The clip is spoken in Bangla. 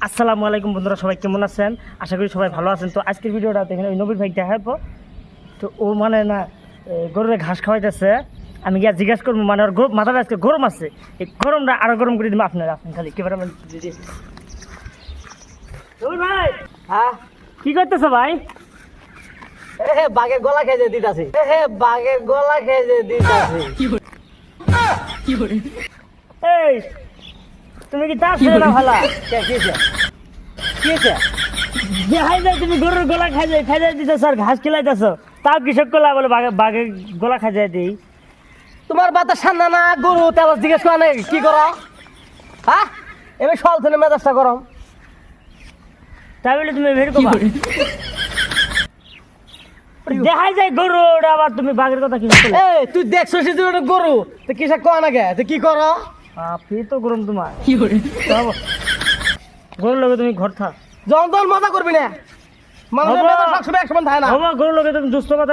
আসসালামু আলাইকুম বন্ধুরা, সবাই কেমন আছেন? আশা করি সবাই ভালো আছেন। তো আজকের ভিডিওটা দেখেন ওই নবীর ভাই দেখাবো। তো ও মানে না গরুরে ঘাস খাওয়াইতেছে। আমি গিয়ে জিজ্ঞাসা করবো, মানে ওর মাথাটা আজকে গরম আছে, এই গরমটা আরো গরম করে দিবো আপনারা। আপনি খালি কেবারে ভাই। হ্যাঁ, কি করতেছো ভাই? বাঘের গলা খেয়ে দিতাছি। বাঘের গলা খেয়ে দিতাছি। এই তুমি কি তার ছেলে না ভালা? কি দেখাই যায় তুমি গরুর গলা খাই যায় দিতেছ আর ঘাস খিলাইতেছ, তাও কৃষক করলা বলে বাঘের গলা খাই যায় দিই। তোমার বাতা সান্না না গরু তেল জিজ্ঞেস করা নেই কি করো? হ্যাঁ, এবার সল থেকে মেজাজটা গরম। তাই বলে তুমি ভেরি করবা? দেখাই যায় গরু, ওটা আবার তুমি বাঘের কথা কি বলছো? এই তুই দেখছিস যে ওটা গরু, তো কিসে কয় না গে, তুই কি করো? আপনি তো গরম তোমার গরুর লগে তুমি ঘর থাক, যখন তখন মজা করবি না, মানুষের মেজাজ সবসময় এক সমান থাকে না। গরুর লগে তুমি দুষ্ট কথা